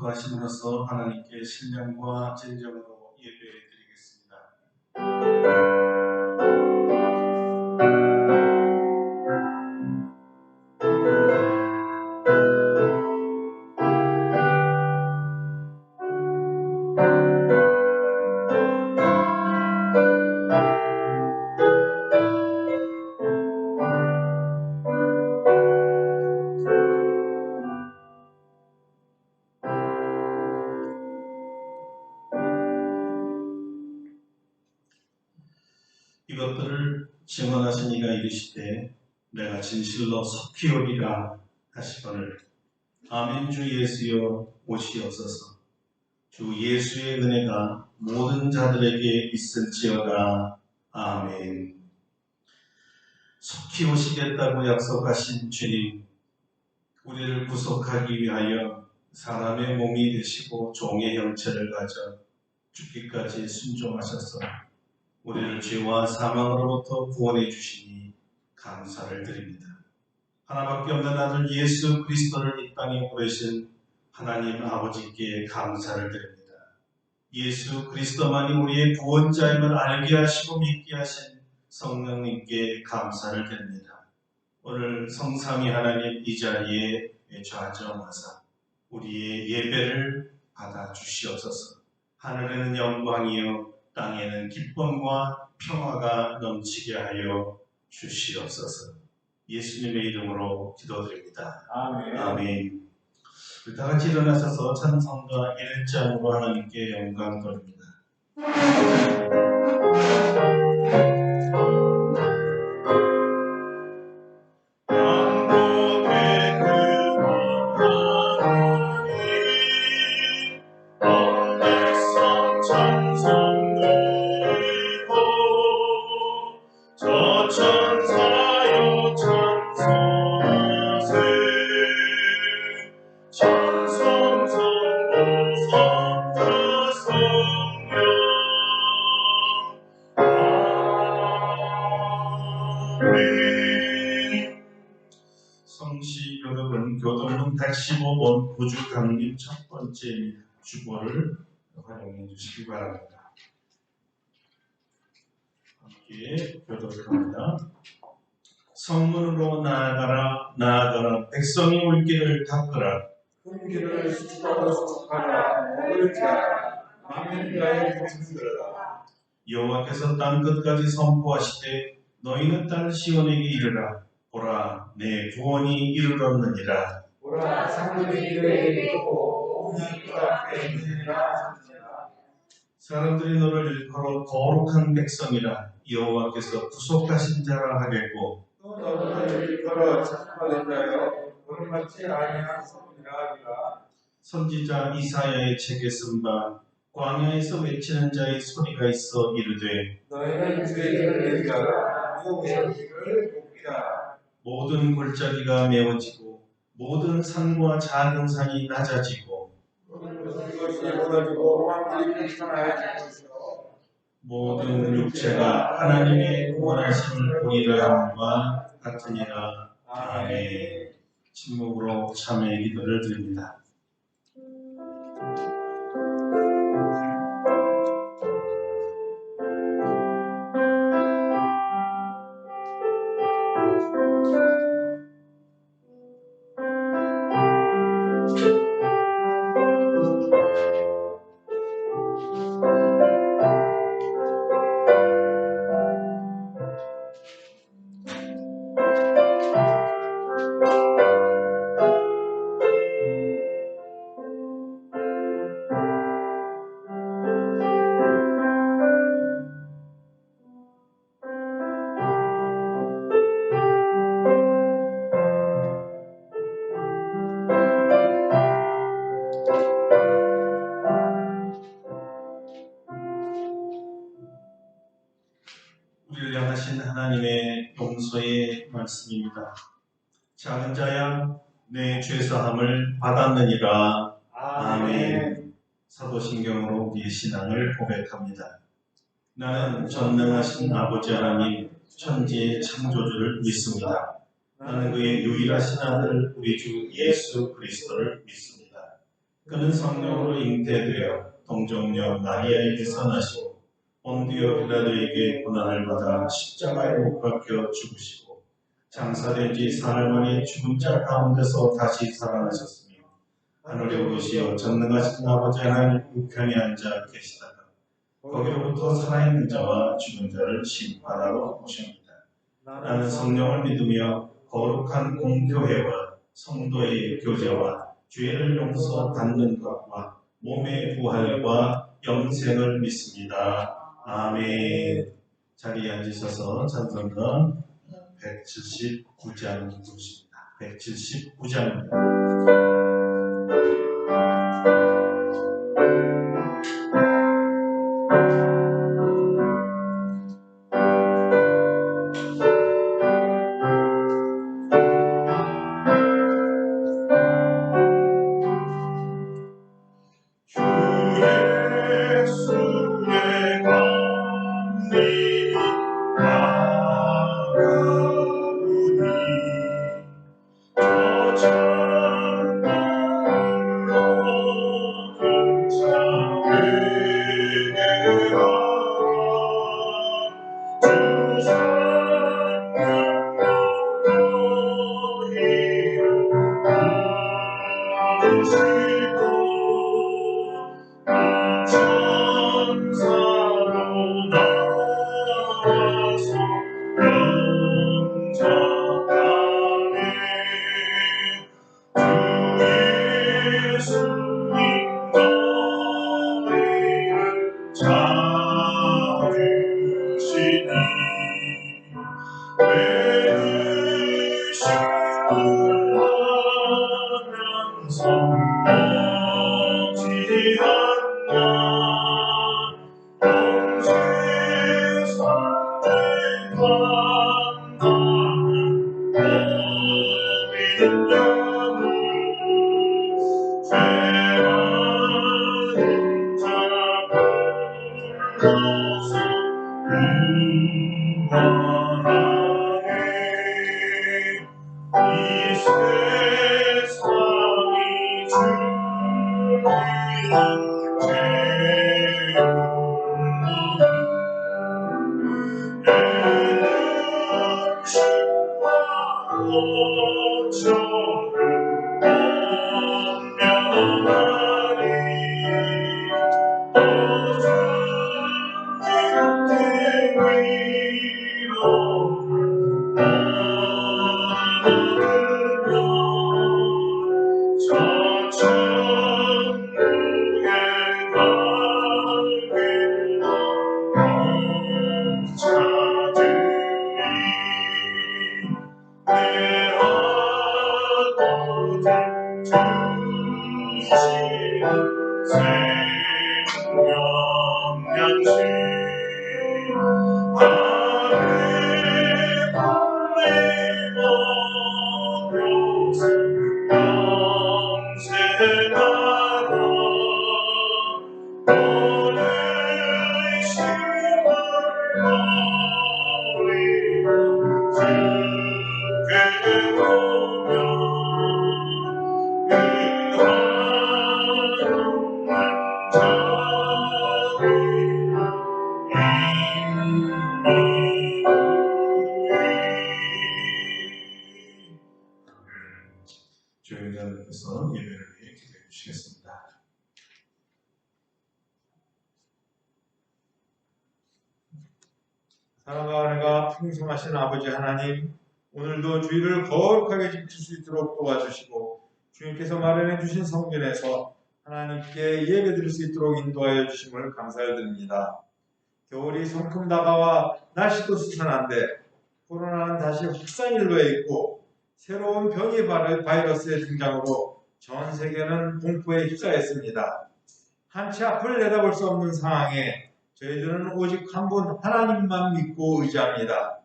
기도하심으로써 하나님께 신령과 진정으로 예배드리겠습니다. 이것들을 증언하신 이가 이르시되 내가 진실로 속히 오리라 하시거늘 아멘. 주 예수여 오시옵소서. 주 예수의 은혜가 모든 자들에게 있을지어다. 아멘. 속히 오시겠다고 약속하신 주님, 우리를 구속하기 위하여 사람의 몸이 되시고 종의 형체를 가져 죽기까지 순종하셔서 우리를 죄와 사망으로부터 구원해 주시니 감사를 드립니다. 하나밖에 없는 아들 예수 그리스도를 이 땅에 보내신 하나님 아버지께 감사를 드립니다. 예수 그리스도만이 우리의 구원자임을 알게 하시고 믿게 하신 성령님께 감사를 드립니다. 오늘 성삼위 하나님 이 자리에 좌정하사 우리의 예배를 받아 주시옵소서. 하늘에는 영광이요 땅에는 기쁨과 평화가 넘치게 하여 주시옵소서. 예수님의 이름으로 기도드립니다. 아멘. 아멘. 다 같이 일어나셔서 찬송가 1장으로 하나님께 영광 돌립니다. 성시교독은 교독론 115번 구주 강림 첫 번째 주보를 활용해 주시기 바랍니다. 함께 교독을 합니다. 성문으로 나아가라 나아가라 백성이 올 길을 닦으라 큰 길을 수축하고 수축하라 오를지어다 망하는 자의 정신들어라. 여호와께서 땅 끝까지 선포하시되 너희는 딸 시온에게 이르라 보라 내 구원이 이르렀느니라. 보라 상급이 그에게 있고 옥이 그 앞에 있느니라. 사람들이 너를 일컬어 거룩한 백성이라 여호와께서 구속하신 자라 하겠고 또 너를 일컬어 착하된 자여 오른맞지 아니한 성이라 하리라. 선지자 이사야의 책에 쓴 바 광야에서 외치는 자의 소리가 있어 이르되 너희는 주의 길을 얘기하라 여호와의 길을 굽히라. 모든 골짜기가 메워지고 모든 산과 작은 산이 낮아지고 이것이 무너지고 황길이 펼쳐나질 것이요 모든 육체가 하나님의 구원하심을 보리라 함과 같으니라. 아멘. 침묵으로 참회의 기도를 드립니다. 우리를 향하신 하나님의 용서의 말씀입니다. 작은 자야 내 죄사함을 받았느니라. 아멘. 사도신경으로 우리의 신앙을 고백합니다. 나는 전능하신 아버지 하나님 천지의 창조주를 믿습니다. 나는 그의 유일하신 아들 우리 주 예수 그리스도를 믿습니다. 그는 성령으로 잉태되어 동정녀 마리아에게서 나시고 본디오 빌라도에게 고난을 받아 십자가에 못 박혀 죽으시고 장사된 지 사흘 만에 죽은 자 가운데서 다시 살아나셨으며 하늘에 오르시어 전능하신 아버지 하나님 우편에 앉아 계시다가 거기로부터 살아있는 자와 죽은 자를 심판하러 오십니다. 나는 성령을 믿으며 거룩한 공교회와 성도의 교제와 죄를 용서받는 것과 몸의 부활과 영생을 믿습니다. 아멘. 자리에 앉으셔서 찬송가 179장 부르십니다. 179장입니다. 조용히하면서 예배를 위해 기도해 주시겠습니다. 사랑과 은혜가 풍성하신 아버지 하나님, 오늘도 주일을 거룩하게 지킬 수 있도록 도와주시고 주님께서 마련해 주신 성전에서 하나님께 예배드릴 수 있도록 인도하여 주심을 감사드립니다. 겨울이 성큼 다가와 날씨도 수선한데 코로나는 다시 확산일로에 있고 새로운 변이 바이러스의 등장으로 전 세계는 공포에 휩싸였습니다. 한치 앞을 내다볼 수 없는 상황에 저희들은 오직 한 분 하나님만 믿고 의지합니다.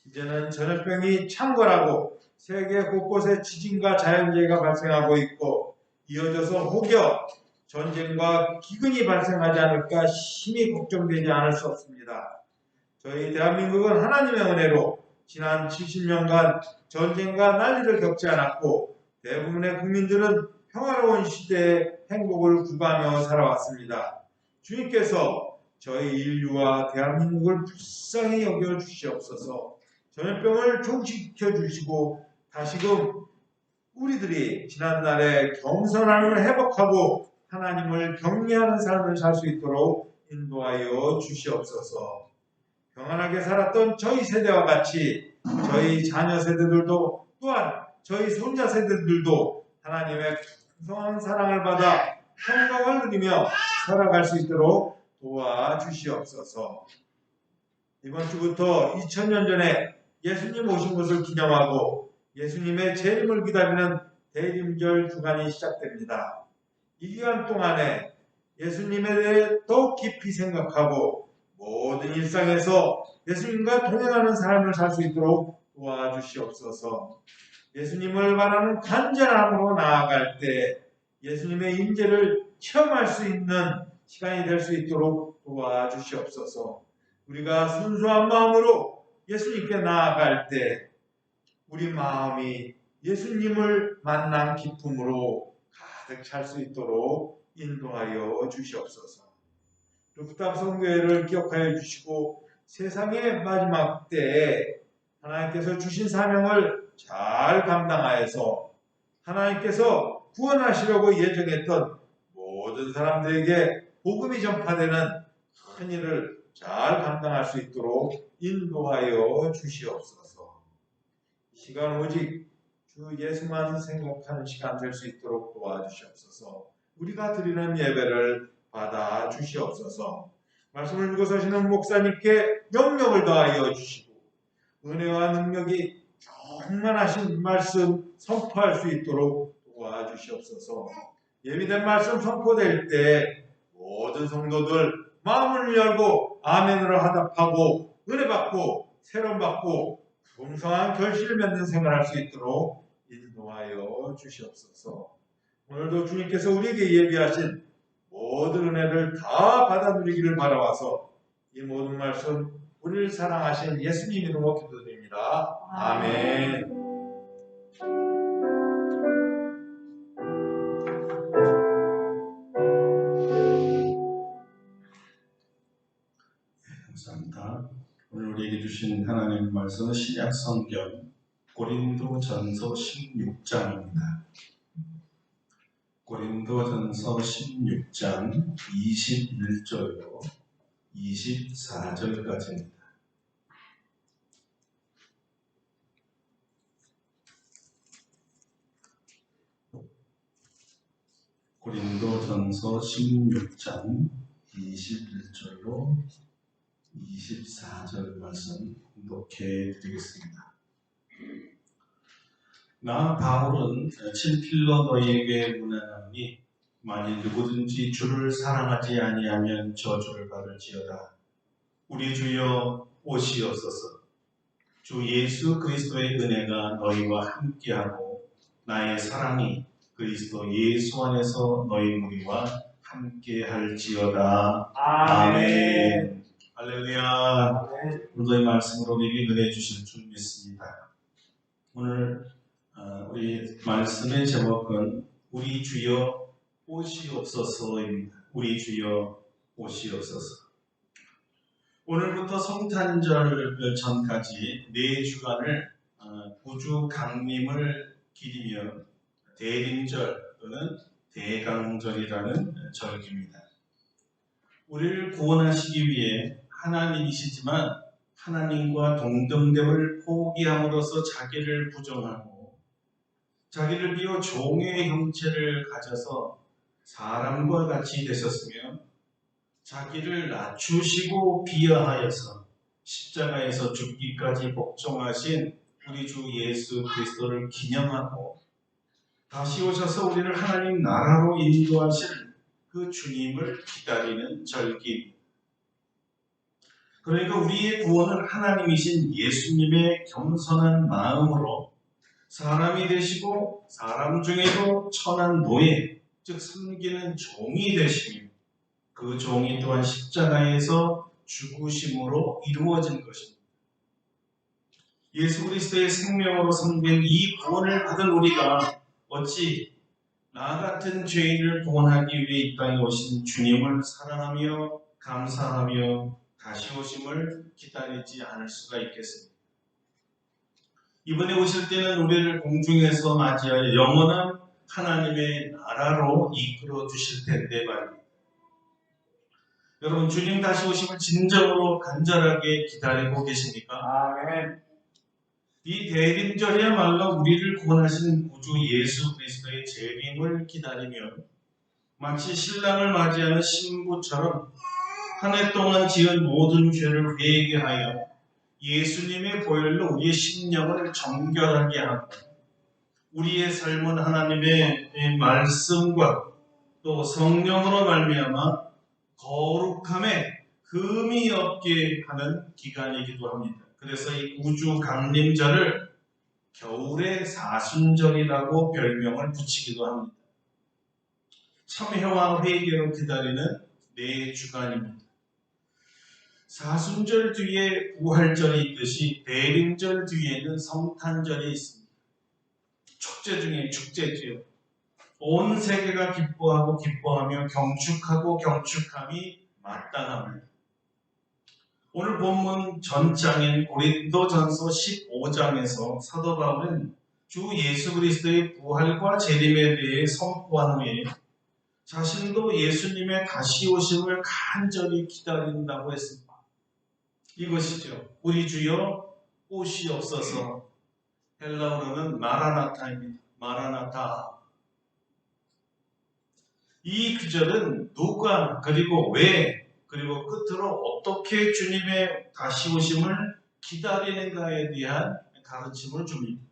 이제는 전염병이 창궐하고 세계 곳곳에 지진과 자연재해가 발생하고 있고 이어져서 혹여 전쟁과 기근이 발생하지 않을까 심히 걱정되지 않을 수 없습니다. 저희 대한민국은 하나님의 은혜로 지난 70년간 전쟁과 난리를 겪지 않았고 대부분의 국민들은 평화로운 시대의 행복을 구가하며 살아왔습니다. 주님께서 저희 인류와 대한민국을 불쌍히 여겨 주시옵소서. 전염병을 종식시켜 주시고 다시금 우리들이 지난날에 겸손함을 회복하고 하나님을 경외하는 삶을 살 수 있도록 인도하여 주시옵소서. 평안하게 살았던 저희 세대와 같이 저희 자녀 세대들도 또한 저희 손자 세대들도 하나님의 풍성한 사랑을 받아 평강을 누리며 살아갈 수 있도록 도와주시옵소서. 이번 주부터 2000년 전에 예수님 오신 것을 기념하고 예수님의 재림을 기다리는 대림절 주간이 시작됩니다. 이 기간 동안에 예수님에 대해 더 깊이 생각하고 모든 일상에서 예수님과 동행하는 삶을 살 수 있도록 도와주시옵소서. 예수님을 바라는 간절함으로 나아갈 때 예수님의 임재를 체험할 수 있는 시간이 될 수 있도록 도와주시옵소서. 우리가 순수한 마음으로 예수님께 나아갈 때 우리 마음이 예수님을 만난 기쁨으로 가득 찰 수 있도록 인도하여 주시옵소서. 루프탑 성교회를 기억하여 주시고 세상의 마지막 때에 하나님께서 주신 사명을 잘 감당하여서 하나님께서 구원하시려고 예정했던 모든 사람들에게 복음이 전파되는 큰 일을 잘 감당할 수 있도록 인도하여 주시옵소서. 이 시간 오직 주 예수만 생각하는 시간 될 수 있도록 도와주시옵소서. 우리가 드리는 예배를 받아 주시옵소서. 말씀을 읽어 서시는 목사님께 영력을 더하여 주시고 은혜와 능력이 충만하신 말씀 선포할 수 있도록 도와주시옵소서. 예비된 말씀 선포될 때 모든 성도들 마음을 열고 아멘으로 화답하고 은혜 받고 새로움 받고 풍성한 결실을 맺는 생활할 수 있도록 인도하여 주시옵소서. 오늘도 주님께서 우리에게 예비하신 모든 은혜를 다 받아 누리기를 바라와서 이 모든 말씀 우리를 사랑하신 예수님 이름으로 기도드립니다. 아멘. 감사합니다. 오늘 우리에게 주신 하나님의 말씀은 신약 성경 고린도전서 16장입니다. 고린도전서 16장 21절로 24절까지입니다. 고린도전서 16장 21절로 24절 말씀독해 드리겠습니다. 나 바울은 친필로 너희에게 문안하노니 만일 누구든지 주를 사랑하지 아니하면 저주를 받을지어다. 우리 주여 오시옵소서. 주 예수 그리스도의 은혜가 너희와 함께하고 나의 사랑이 그리스도 예수 안에서 너희 무리와 함께할지어다. 아멘. 할렐루야. 오늘의 말씀으로 우리에게 은혜 주실 줄 믿습니다. 오늘 우리 말씀의 제목은 우리 주여 오시옵소서입니다. 우리 주여 오시옵소서. 오늘부터 성탄절 전까지 4주간을 구주 강림을 기리며 대림절 또는 대강절이라는 절기입니다. 우리를 구원하시기 위해 하나님이시지만 하나님과 동등됨을 포기함으로써 자기를 부정하고 자기를 비워 종의 형체를 가져서 사람과 같이 되셨으며 자기를 낮추시고 비하하여서 십자가에서 죽기까지 복종하신 우리 주 예수 그리스도를 기념하고 다시 오셔서 우리를 하나님 나라로 인도하실 그 주님을 기다리는 절기입니다. 그러니까 우리의 구원은 하나님이신 예수님의 겸손한 마음으로 사람이 되시고 사람 중에도 천한 노예, 즉 섬기는 종이 되시며 그 종이 또한 십자가에서 죽으심으로 이루어진 것입니다. 예수 그리스도의 생명으로 섬긴 이 구원을 받은 우리가 어찌 나 같은 죄인을 구원하기 위해 이 땅에 오신 주님을 사랑하며 감사하며 다시 오심을 기다리지 않을 수가 있겠습니다. 이번에 오실 때는 우리를 공중에서 맞이하여 영원한 하나님의 나라로 이끌어 주실 텐데 말입니다. 여러분, 주님 다시 오심을 진정으로 간절하게 기다리고 계십니까? 아멘. 이 대림절이야말로 우리를 구원하신 구주 예수 그리스도의 재림을 기다리며 마치 신랑을 맞이하는 신부처럼 한 해 동안 지은 모든 죄를 회개하여 예수님의 보혈로 우리의 심령을 정결하게 하고 우리의 삶은 하나님의 말씀과 또 성령으로 말미암아 거룩함에 흠이 없게 하는 기간이기도 합니다. 그래서 이 구주 강림절을 겨울의 사순절이라고 별명을 붙이기도 합니다. 참회와 회개로 기다리는 4주간입니다. 사순절 뒤에 부활절이 있듯이 대림절 뒤에는 성탄절이 있습니다. 축제 중에 축제지요. 온 세계가 기뻐하고 기뻐하며 경축하고 경축함이 마땅합니다. 오늘 본문 전장인 고린도전서 15장에서 사도 바울은 주 예수 그리스도의 부활과 재림에 대해 선포한 후에 자신도 예수님의 다시 오심을 간절히 기다린다고 했습니다. 이것이죠. 우리 주여 오시옵소서. 헬라어로는 마라나타입니다. 마라나타. 이 구절은 누가 그리고 왜 그리고 끝으로 어떻게 주님의 다시 오심을 기다리는가에 대한 가르침을 줍니다.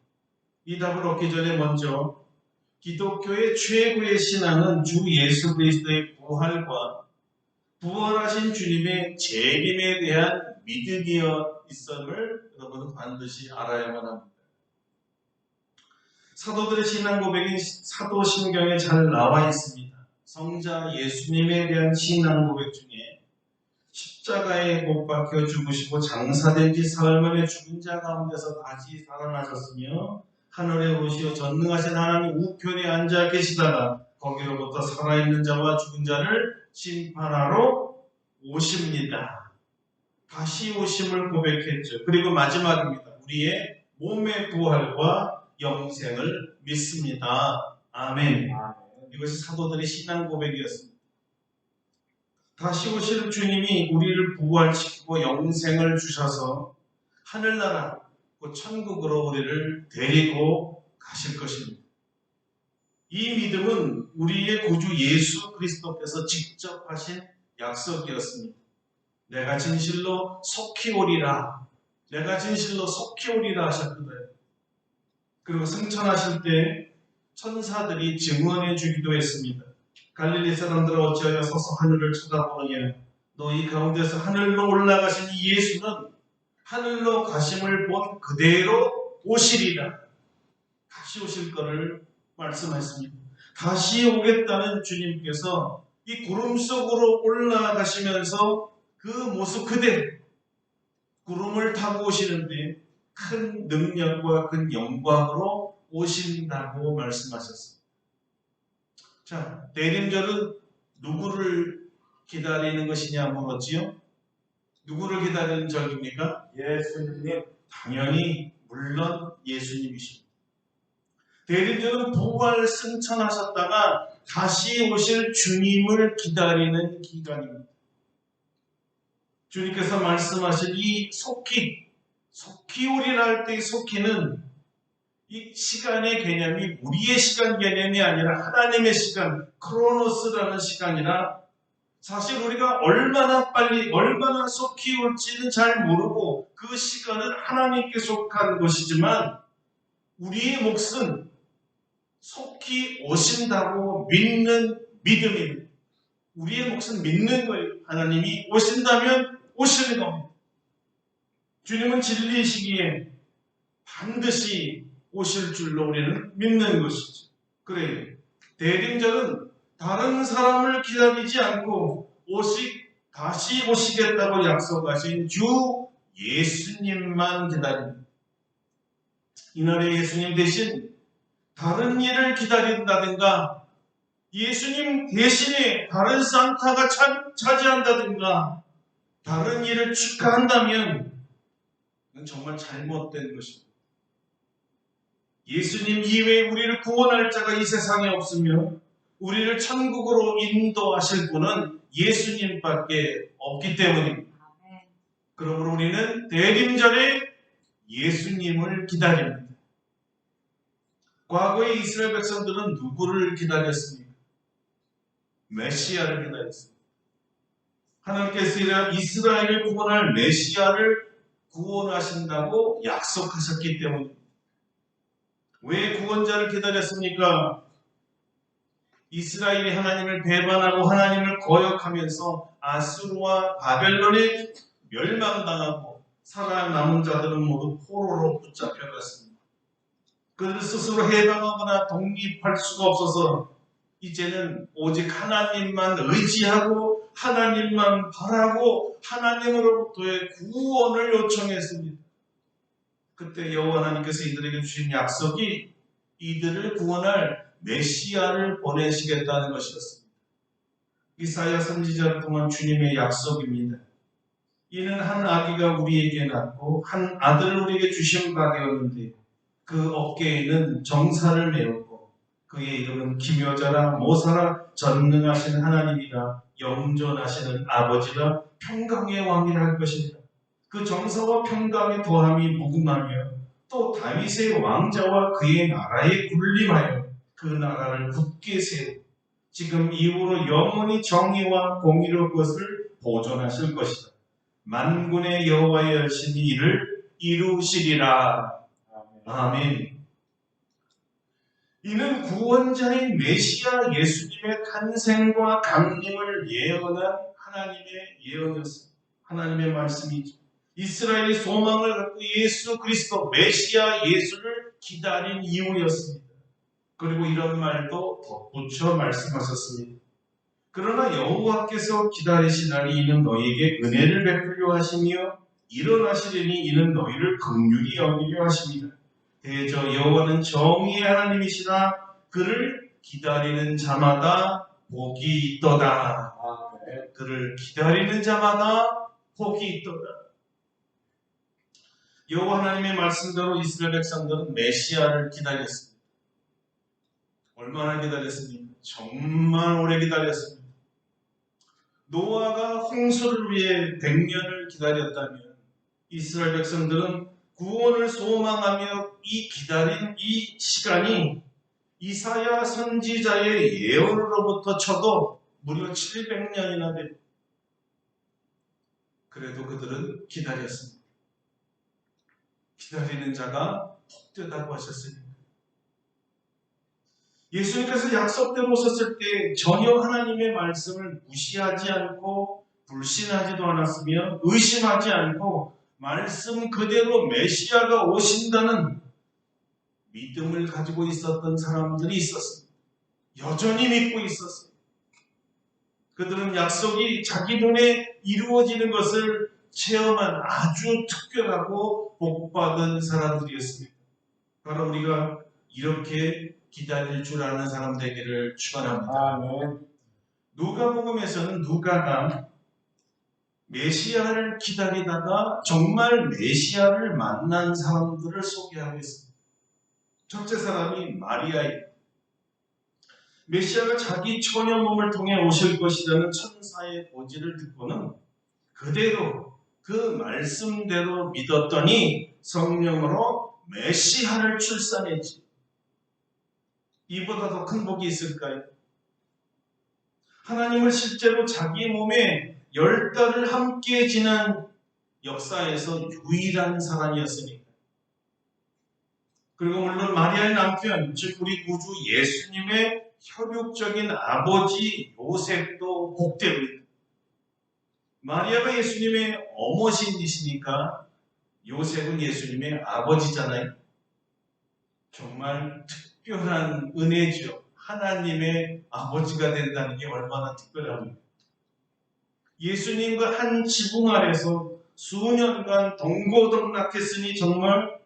이 답을 얻기 전에 먼저 기독교의 최고의 신앙은 주 예수 그리스도의 부활과 부활하신 주님의 재림에 대한 믿음이어 있음을 여러분은 반드시 알아야만 합니다. 사도들의 신앙 고백이 사도신경에 잘 나와 있습니다. 성자 예수님에 대한 신앙 고백 중에 십자가에 못 박혀 죽으시고 장사된 지 사흘 만에 죽은 자 가운데서 다시 살아나셨으며 하늘에 오시어 전능하신 하나님 우편에 앉아 계시다가 거기로부터 살아있는 자와 죽은 자를 심판하러 오십니다. 다시 오심을 고백했죠. 그리고 마지막입니다. 우리의 몸의 부활과 영생을 믿습니다. 아멘. 이것이 사도들의 신앙 고백이었습니다. 다시 오실 주님이 우리를 부활시키고 영생을 주셔서 하늘나라, 그 천국으로 우리를 데리고 가실 것입니다. 이 믿음은 우리의 구주 예수 그리스도께서 직접 하신 약속이었습니다. 내가 진실로 속히 오리라. 내가 진실로 속히 오리라 하셨거든요. 그리고 승천하실 때 천사들이 증언해 주기도 했습니다. 갈릴리 사람들아 어찌하여 서서 하늘을 쳐다보느냐. 너희 가운데서 하늘로 올라가신 이 예수는 하늘로 가심을 본 그대로 오시리라. 다시 오실 것을 말씀했습니다. 다시 오겠다는 주님께서 이 구름 속으로 올라가시면서 그 모습 그대로 구름을 타고 오시는데 큰 능력과 큰 영광으로 오신다고 말씀하셨습니다. 자, 대림절은 누구를 기다리는 것이냐 물었지요? 누구를 기다리는 절입니까? 예수님. 당연히 물론 예수님이십니다. 대림절은 부활 승천하셨다가 다시 오실 주님을 기다리는 기간입니다. 주님께서 말씀하신 이 속히 오리라 할 때 이 속히는 이 시간의 개념이 우리의 시간 개념이 아니라 하나님의 시간, 크로노스라는 시간이라 사실 우리가 얼마나 빨리, 얼마나 속히 올지는 잘 모르고 그 시간은 하나님께 속한 것이지만 우리의 몫은 속히 오신다고 믿는 믿음입니다. 우리의 몫은 믿는 거예요. 하나님이 오신다면 오시는 겁니다. 주님은 진리시기에 반드시 오실 줄로 우리는 믿는 것이죠. 그래요. 대림절은 다른 사람을 기다리지 않고 다시 오시겠다고 약속하신 주 예수님만 기다립니다. 이날에 예수님 대신 다른 일을 기다린다든가 예수님 대신에 다른 산타가 차지한다든가 다른 일을 축하한다면 그건 정말 잘못된 것입니다. 예수님 이외에 우리를 구원할 자가 이 세상에 없으며 우리를 천국으로 인도하실 분은 예수님밖에 없기 때문입니다. 그러므로 우리는 대림절에 예수님을 기다립니다. 과거의 이스라엘 백성들은 누구를 기다렸습니까? 메시아를 기다렸습니다. 하나님께서 이스라엘을 구원할 메시아를 구원하신다고 약속하셨기 때문입니다. 왜 구원자를 기다렸습니까? 이스라엘이 하나님을 배반하고 하나님을 거역하면서 아수르와 바벨론에 멸망당하고 살아남은 자들은 모두 포로로 붙잡혀갔습니다. 그들 스스로 해방하거나 독립할 수가 없어서 이제는 오직 하나님만 의지하고 하나님만 바라고 하나님으로부터의 구원을 요청했습니다. 그때 여호와 하나님께서 이들에게 주신 약속이 이들을 구원할 메시아를 보내시겠다는 것이었습니다. 이사야 선지자를 통한 주님의 약속입니다. 이는 한 아기가 우리에게 낳고 한 아들을 우리에게 주신 바 되었는데 그 어깨에는 정사를 메었고 그의 이름은 기묘자라 모사라 전능하신 하나님이라 영존하시는 아버지라 평강의 왕이라 할 것입니다. 그 정사와 평강의 도함이 무궁하며 또 다윗의 왕자와 그의 나라에 군림하여 그 나라를 굳게 세우고 지금 이후로 영원히 정의와 공의로 그것을 보존하실 것이다. 만군의 여호와의 열심히 이를 이루시리라. 아멘. 이는 구원자인 메시아 예수님의 탄생과 강림을 예언한 하나님의 예언이었습니다. 하나님의 말씀이죠. 이스라엘의 소망을 갖고 예수 그리스도 메시아 예수를 기다린 이유였습니다. 그리고 이런 말도 덧붙여 말씀하셨습니다. 그러나 여호와께서 기다리시나니 이는 너희에게 은혜를 베풀려 하시며 일어나시려니 이는 너희를 긍휼히 여기려 하십니다. 대저 여호와는 정의의 하나님이시라 그를 기다리는 자마다 복이 있도다. 그를 기다리는 자마다 복이 있도다. 여호와 하나님의 말씀대로 이스라엘 백성들은 메시아를 기다렸습니다. 얼마나 기다렸습니까? 정말 오래 기다렸습니다. 노아가 홍수를 위해 100년을 기다렸다면 이스라엘 백성들은 구원을 소망하며 이 기다린 이 시간이 이사야 선지자의 예언으로부터 쳐도 무려 700년이나 됩니다. 그래도 그들은 기다렸습니다. 기다리는 자가 복되다고 하셨습니다. 예수님께서 약속대로 오셨을 때 전혀 하나님의 말씀을 무시하지 않고 불신하지도 않았으며 의심하지 않고 말씀 그대로 메시아가 오신다는 믿음을 가지고 있었던 사람들이 있었습니다. 여전히 믿고 있었습니다. 그들은 약속이 자기 눈에 이루어지는 것을 체험한 아주 특별하고 복받은 사람들이었습니다. 바로 우리가 이렇게 기다릴 줄 아는 사람 되기를 축원합니다. 누가복음에서는 누가가 메시아를 기다리다가 정말 메시아를 만난 사람들을 소개하고 있습니다. 첫째 사람이 마리아입니다. 메시아가 자기 처녀 몸을 통해 오실 것이라는 천사의 보지를 듣고는 그대로 그 말씀대로 믿었더니 성령으로 메시아를 출산했지. 이보다 더 큰 복이 있을까요? 하나님을 실제로 자기 몸에 10달을 함께 지난 역사에서 유일한 사람이었으니까. 그리고 물론 마리아의 남편, 즉 우리 구주 예수님의 혈육적인 아버지 요셉도 복됩니다. 마리아가 예수님의 어머신이시니까 요셉은 예수님의 아버지잖아요. 정말 특별한 은혜죠. 하나님의 아버지가 된다는 게 얼마나 특별합니까? 예수님과 한 지붕 아래서 수년간 동고동락했으니 정말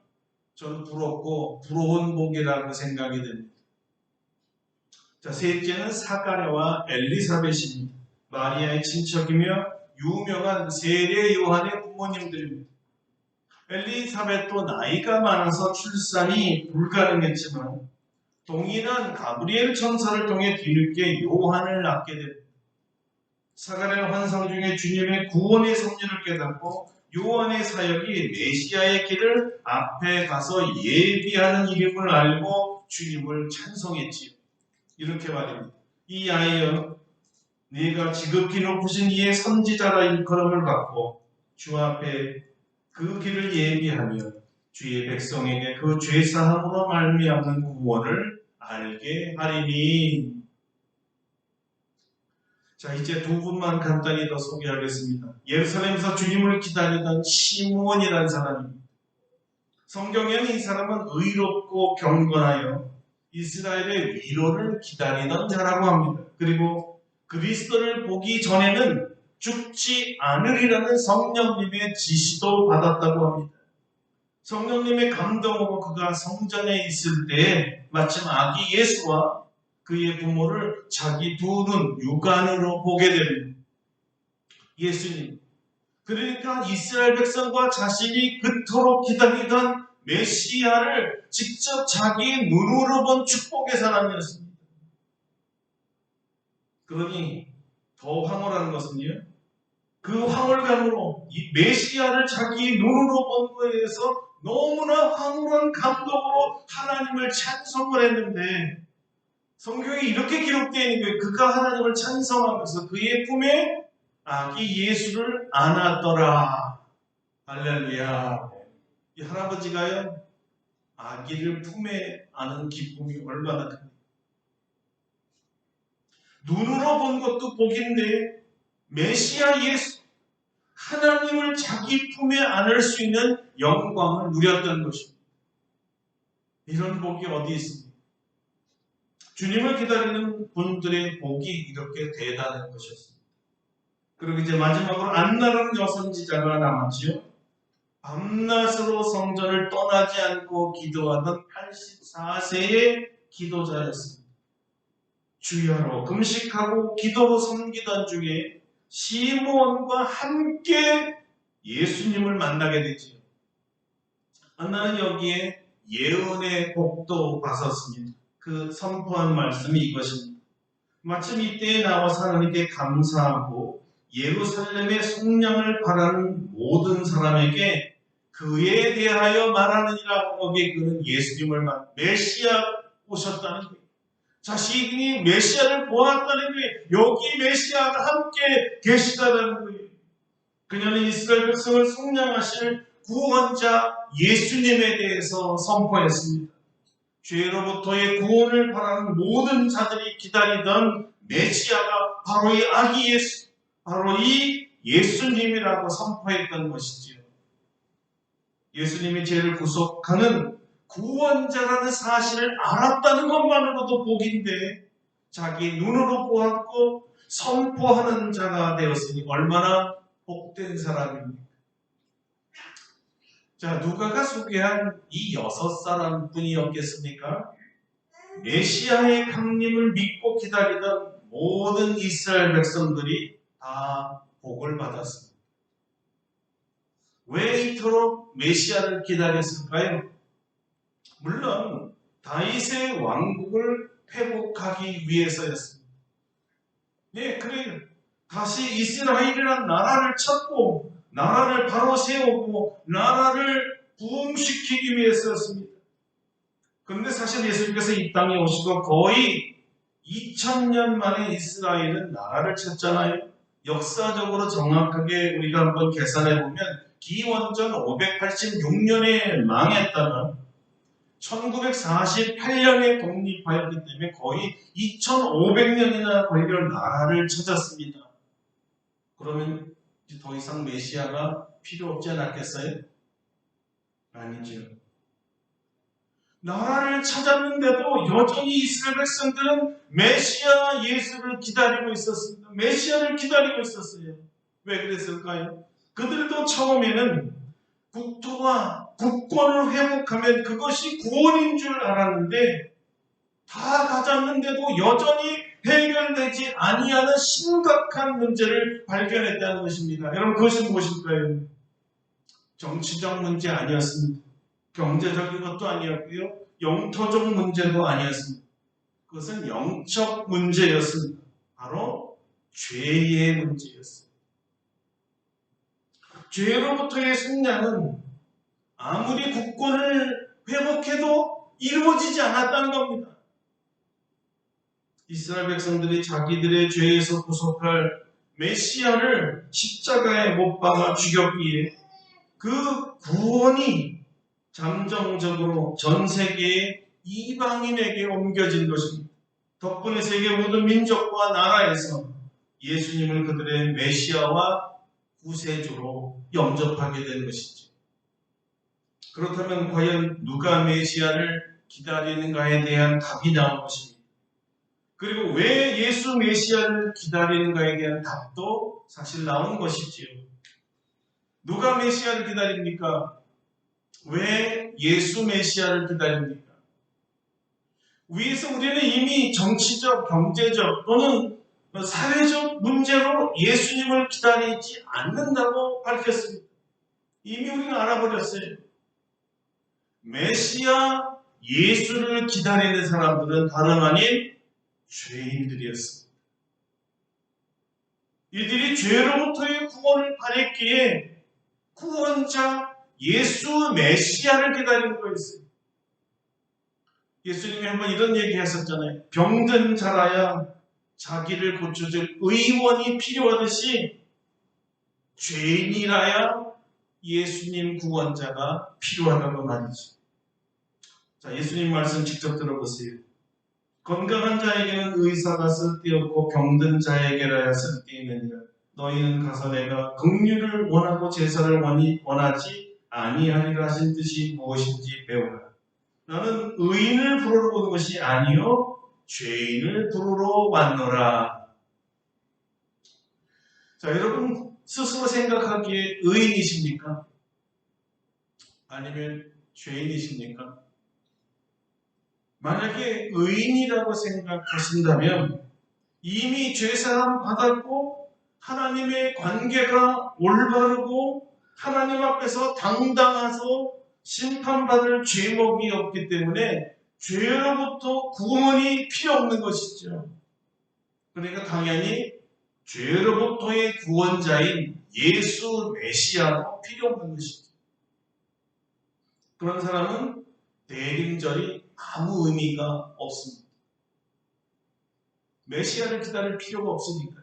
저는 부럽고 부러운 복이라고 생각이 됩니다. 자, 셋째는 사가랴와 엘리사벳입니다. 마리아의 친척이며 유명한 세례 요한의 부모님들입니다. 엘리사벳도 나이가 많아서 출산이 불가능했지만 동일한 가브리엘 천사를 통해 뒤늦게 요한을 낳게 됩니다. 사가랴는 환상 중에 주님의 구원의 섭리를 깨닫고 요한의 사역이 메시아의 길을 앞에 가서 예비하는 이름을 알고 주님을 찬송했지요. 이렇게 말합니다. 이 아이여, 네가 지극히 높으신 이의 선지자라 일컬음을 받고 주 앞에 그 길을 예비하며 주의 백성에게 그 죄사함으로 말미암는 구원을 알게 하리니. 자, 이제 두 분만 간단히 더 소개하겠습니다. 예루살렘에서 주님을 기다리던 시므온이라는 사람입니다. 성경에는 이 사람은 의롭고 경건하여 이스라엘의 위로를 기다리던 자라고 합니다. 그리고 그리스도를 보기 전에는 죽지 않으리라는 성령님의 지시도 받았다고 합니다. 성령님의 감동으로 그가 성전에 있을 때 마침 아기 예수와 그의 부모를 자기 두 눈 육안으로 보게 됩니다. 예수님. 그러니까 이스라엘 백성과 자신이 그토록 기다리던 메시아를 직접 자기 눈으로 본 축복의 사람이었습니다. 그러니 더 황홀한 것은요, 그 황홀감으로 이 메시아를 자기 눈으로 본 거에 대해서 너무나 황홀한 감동으로 하나님을 찬송을 했는데, 성경에 이렇게 기록되어 있는 거예요. 그가 하나님을 찬송하면서 그의 품에 아기 예수를 안았더라. 할렐루야. 이 할아버지가요, 아기를 품에 안은 기쁨이 얼마나 큽니까? 눈으로 본 것도 복인데 메시아 예수, 하나님을 자기 품에 안을 수 있는 영광을 누렸던 것입니다. 이런 복이 어디 있습니까? 주님을 기다리는 분들의 복이 이렇게 대단한 것이었습니다. 그리고 이제 마지막으로 안나라는 여선지자가 남았지요. 밤낮으로 성전을 떠나지 않고 기도하던 84세의 기도자였습니다. 주야로 금식하고 기도로 섬기던 중에 시므온과 함께 예수님을 만나게 되지요. 안나는 여기에 예언의 복도 받았습니다. 그 선포한 말씀이 이것입니다. 마침 이때에 나와서 하나님께 감사하고 예루살렘의 속량을 바라는 모든 사람에게 그에 대하여 말하느니라. 거기에 그는 예수님을 메시아 오셨다는 거예요. 자신이 메시아를 보았다는 거예요. 여기 메시아가 함께 계시다는 거예요. 그녀는 이스라엘 백성을 속량하실 구원자 예수님에 대해서 선포했습니다. 죄로부터의 구원을 바라는 모든 자들이 기다리던 메시아가 바로 이 아기 예수, 바로 이 예수님이라고 선포했던 것이지요. 예수님이 죄를 구속하는 구원자라는 사실을 알았다는 것만으로도 복인데, 자기 눈으로 보았고 선포하는 자가 되었으니 얼마나 복된 사람입니까? 자, 누가가 소개한 이 6사람 뿐이었겠습니까? 메시아의 강림을 믿고 기다리던 모든 이스라엘 백성들이 다 복을 받았습니다. 왜 이토록 메시아를 기다렸을까요? 물론 다윗의 왕국을 회복하기 위해서였습니다. 네, 그래요. 다시 이스라엘이라는 나라를 찾고 나라를 바로 세우고 나라를 부흥시키기 위해서였습니다. 그런데 사실 예수님께서 이 땅에 오시고 거의 2000년 만에 이스라엘은 나라를 찾잖아요. 역사적으로 정확하게 우리가 한번 계산해 보면 기원전 586년에 망했다가 1948년에 독립하였기 때문에 거의 2500년이나 걸려 나라를 찾았습니다. 그러면 더 이상 메시아가 필요 없지 않았겠어요? 아니죠. 나라를 찾았는데도 여전히 이스라엘 백성들은 메시아 예수를 기다리고 있었습니다. 메시아를 기다리고 있었어요. 왜 그랬을까요? 그들도 처음에는 국토와 국권을 회복하면 그것이 구원인 줄 알았는데 다 가졌는데도 여전히 해결되지 아니하는 심각한 문제를 발견했다는 것입니다. 여러분, 그것이 무엇일까요? 정치적 문제 아니었습니다. 경제적인 것도 아니었고요. 영토적 문제도 아니었습니다. 그것은 영적 문제였습니다. 바로 죄의 문제였습니다. 죄로부터의 승량은 아무리 국권을 회복해도 이루어지지 않았다는 겁니다. 이스라엘 백성들이 자기들의 죄에서 구속할 메시아를 십자가에 못 박아 죽였기에 그 구원이 잠정적으로 전 세계의 이방인에게 옮겨진 것입니다. 덕분에 세계 모든 민족과 나라에서 예수님을 그들의 메시아와 구세주로 영접하게 된 것이죠. 그렇다면 과연 누가 메시아를 기다리는가에 대한 답이 나온 것입니다. 그리고 왜 예수 메시아를 기다리는가에 대한 답도 사실 나온 것이지요. 누가 메시아를 기다립니까? 왜 예수 메시아를 기다립니까? 위에서 우리는 이미 정치적, 경제적 또는 사회적 문제로 예수님을 기다리지 않는다고 밝혔습니다. 이미 우리는 알아버렸어요. 메시아 예수를 기다리는 사람들은 다름 아닌 죄인들이었습니다. 이들이 죄로부터의 구원을 바랬기에 구원자 예수 메시아를 기다리는 거였어요. 예수님이 한번 이런 얘기 했었잖아요. 병든 자라야 자기를 고쳐줄 의원이 필요하듯이 죄인이라야 예수님 구원자가 필요하다고 말이죠. 자, 예수님 말씀 직접 들어보세요. 건강한 자에게는 의사가 쓸데없고 병든 자에게라야 쓸데있느니라. 너희는 가서 내가 긍휼을 원하고 제사를 원하지 아니하리라 하신 뜻이 무엇인지 배우라. 나는 의인을 부르러 온 것이 아니요 죄인을 부르러 왔노라. 자, 여러분 스스로 생각하기에 의인이십니까? 아니면 죄인이십니까? 만약에 의인이라고 생각하신다면 이미 죄사함 받았고 하나님의 관계가 올바르고 하나님 앞에서 당당해서 심판받을 죄목이 없기 때문에 죄로부터 구원이 필요 없는 것이죠. 그러니까 당연히 죄로부터의 구원자인 예수 메시아도 필요 없는 것이죠. 그런 사람은 대림절이 아무 의미가 없습니다. 메시아를 기다릴 필요가 없으니까.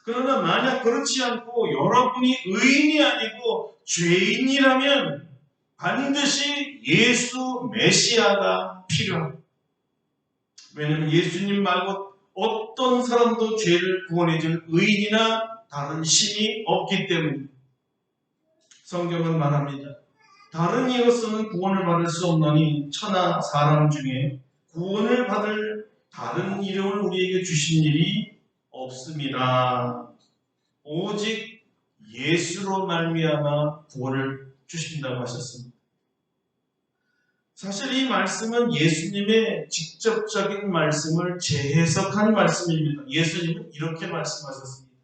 그러나 만약 그렇지 않고 여러분이 의인이 아니고 죄인이라면 반드시 예수 메시아가 필요합니다. 왜냐하면 예수님 말고 어떤 사람도 죄를 구원해줄 의인이나 다른 신이 없기 때문입니다. 성경은 말합니다. 다른 이로서는 구원을 받을 수 없나니 천하 사람 중에 구원을 받을 다른 이름을 우리에게 주신 일이 없습니다. 오직 예수로 말미암아 구원을 주신다고 하셨습니다. 사실 이 말씀은 예수님의 직접적인 말씀을 재해석한 말씀입니다. 예수님은 이렇게 말씀하셨습니다.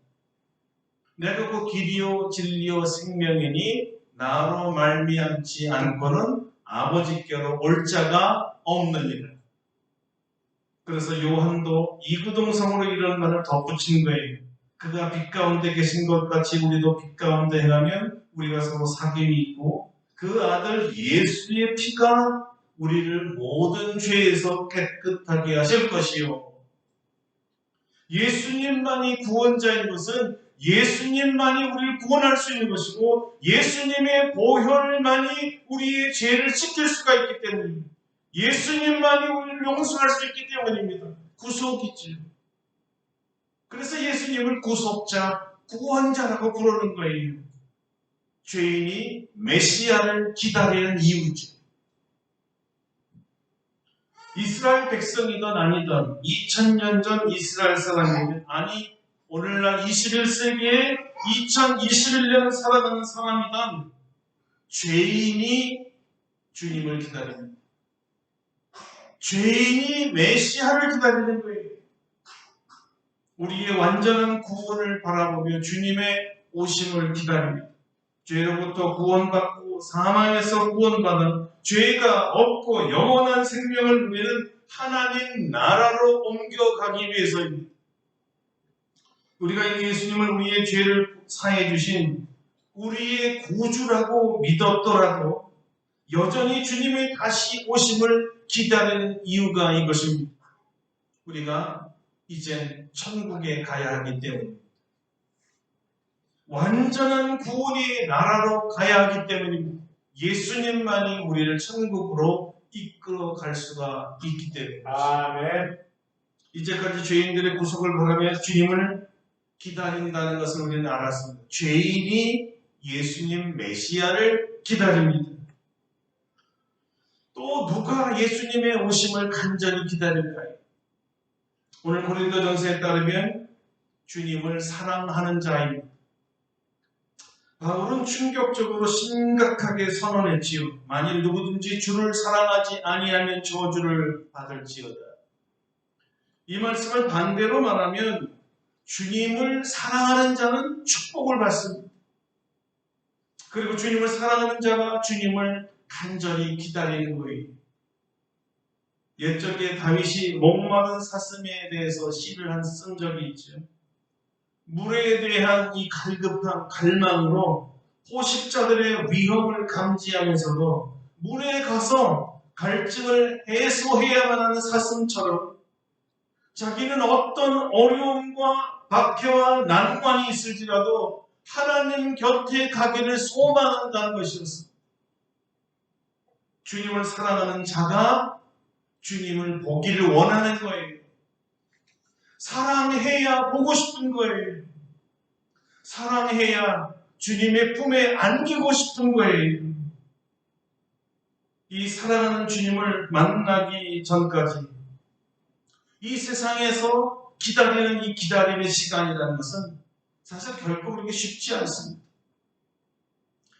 내가 그 길이요 진리요 생명이니 나로 말미암지 않고는 아버지께로 올 자가 없느니라. 그래서 요한도 이구동성으로 이런 말을 덧붙인 거예요. 그가 빛 가운데 계신 것 같이 우리도 빛 가운데 행하면 우리가 서로 사귐이 있고 그 아들 예수의 피가 우리를 모든 죄에서 깨끗하게 하실 것이요. 예수님만이 구원자인 것은 예수님만이 우리를 구원할 수 있는 것이고 예수님의 보혈만이 우리의 죄를 씻길 수가 있기 때문입니다. 예수님만이 우리를 용서할 수 있기 때문입니다. 구속이지요. 그래서 예수님을 구속자, 구원자라고 부르는 거예요. 죄인이 메시아를 기다리는 이유죠. 이스라엘 백성이든 아니든 2000년 전 이스라엘 사람이든 아니 오늘날 21세기에 2021년 살아가는 사람이든 죄인이 주님을 기다립니다. 죄인이 메시아를 기다리는 거예요. 우리의 완전한 구원을 바라보며 주님의 오심을 기다립니다. 죄로부터 구원받고 사망에서 구원받은 죄가 없고 영원한 생명을 누리는 하나님 나라로 옮겨가기 위해서입니다. 우리가 예수님을 우리의 죄를 사해 주신 우리의 구주라고 믿었더라도 여전히 주님의 다시 오심을 기다리는 이유가 이것입니다. 우리가 이제 천국에 가야 하기 때문입니다. 완전한 구원의 나라로 가야 하기 때문입니다. 예수님만이 우리를 천국으로 이끌어 갈 수가 있기 때문입니다. 아멘. 이제까지 죄인들의 구속을 바라며 주님을 기다린다는 것을 우리는 알았습니다. 죄인이 예수님 메시아를 기다립니다. 또 누가 예수님의 오심을 간절히 기다릴까요? 오늘 고린도전서에 따르면 주님을 사랑하는 자입니다. 바울은 충격적으로 심각하게 선언했지요. 만일 누구든지 주를 사랑하지 아니하면 저주를 받을지어다. 이 말씀을 반대로 말하면 주님을 사랑하는 자는 축복을 받습니다. 그리고 주님을 사랑하는 자가 주님을 간절히 기다리는 거예요. 옛적에 다윗이 목마른 사슴에 대해서 시를 쓴 적이 있죠. 물에 대한 이 갈급한 갈망으로 포식자들의 위험을 감지하면서도 물에 가서 갈증을 해소해야만 하는 사슴처럼 자기는 어떤 어려움과 박해와 난관이 있을지라도 하나님 곁에 가기를 소망한다는 것이었습니다. 주님을 사랑하는 자가 주님을 보기를 원하는 거예요. 사랑해야 보고 싶은 거예요. 사랑해야 주님의 품에 안기고 싶은 거예요. 이 사랑하는 주님을 만나기 전까지 이 세상에서 기다리는 이 기다림의 시간이라는 것은 사실 결코 그렇게 쉽지 않습니다.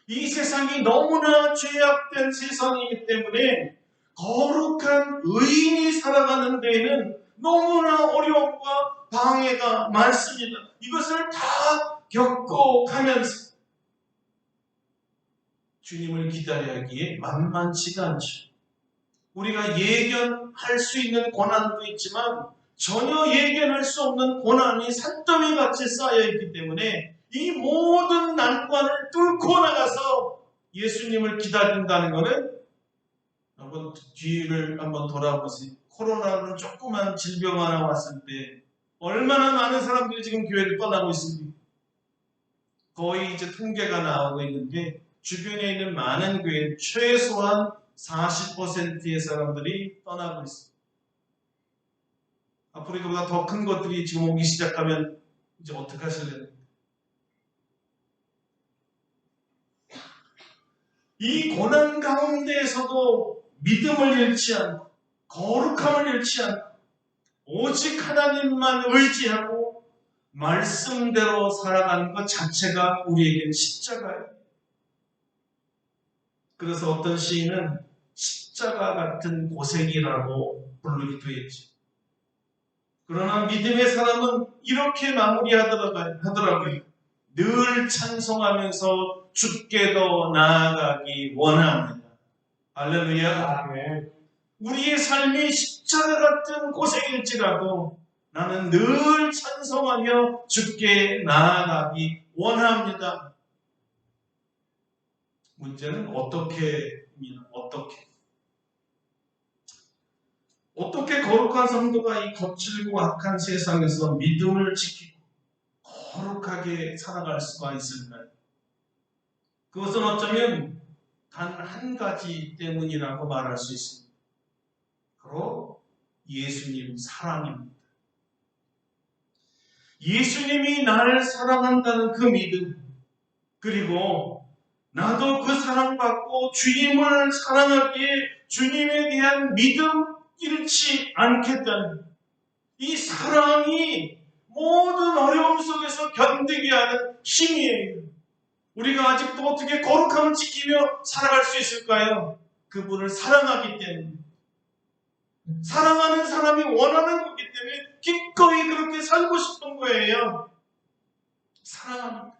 이 세상이 너무나 죄악된 세상이기 때문에 거룩한 의인이 살아가는 데에는 너무나 어려움과 방해가 많습니다. 이것을 다 겪고 가면서 주님을 기다리기에 만만치가 않죠. 우리가 예견할 수 있는 고난도 있지만 전혀 예견할 수 없는 고난이 산더미 같이 쌓여있기 때문에 이 모든 난관을 뚫고 나가서 예수님을 기다린다는 것은 한번 뒤를 한번 돌아보세요. 코로나는 조그만 질병 하나 왔을 때 얼마나 많은 사람들이 지금 교회를 떠나고 있습니다. 거의 이제 통계가 나오고 있는데 주변에 있는 많은 교회 최소한 40%의 사람들이 떠나고 있습니다. 앞으로 이거보다 더 큰 것들이 지금 오기 시작하면 이제 어떻게 하실래요? 이 고난 가운데에서도 믿음을 잃지 않고 거룩함을 잃지 않고 오직 하나님만 의지하고 말씀대로 살아가는 것 자체가 우리에게는 십자가예요. 그래서 어떤 시인은 십자가 같은 고생이라고 부르기도 했죠. 그러나 믿음의 사람은 이렇게 마무리하더라고요. 늘 찬송하면서 주께도 나아가기 원합니다. 할렐루야. 아멘. 우리의 삶이 십자가 같은 고생일지라도 나는 늘 찬송하며 주께 나아가기 원합니다. 문제는 어떻게 거룩한 성도가 이 거칠고 악한 세상에서 믿음을 지키고 거룩하게 살아갈 수가 있을까요? 그것은 어쩌면 단 한 가지 때문이라고 말할 수 있습니다. 바로 예수님 사랑입니다. 예수님이 나를 사랑한다는 그 믿음, 그리고 나도 그 사랑받고 주님을 사랑하기에 주님에 대한 믿음 잃지 않겠다는 이 사랑이 모든 어려움 속에서 견디게 하는 힘이에요. 우리가 아직도 어떻게 거룩함을 지키며 살아갈 수 있을까요? 그분을 사랑하기 때문에. 사랑하는 사람이 원하는 거기 때문에 기꺼이 그렇게 살고 싶은 거예요. 사랑합니다.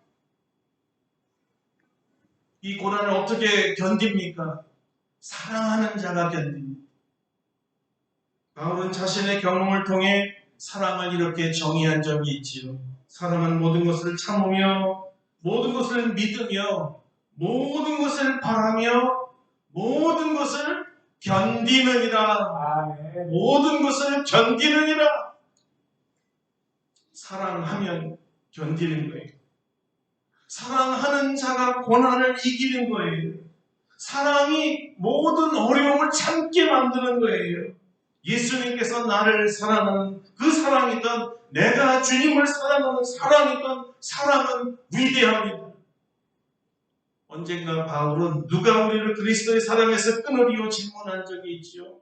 이 고난을 어떻게 견딥니까? 사랑하는 자가 견딥니다. 바울은 자신의 경험을 통해 사랑을 이렇게 정의한 적이 있지요. 사랑은 모든 것을 참으며 모든 것을 믿으며 모든 것을 바라며 모든 것을 견디느니라. 아멘. 모든 것을 견디느니라. 사랑하면 견디는 거예요. 사랑하는 자가 고난을 이기는 거예요. 사랑이 모든 어려움을 참게 만드는 거예요. 예수님께서 나를 사랑하는 그 사랑이든 내가 주님을 사랑하는 사랑이든 사랑은 위대합니다. 언젠가 바울은 누가 우리를 그리스도의 사랑에서 끊으리요 질문한 적이 있지요.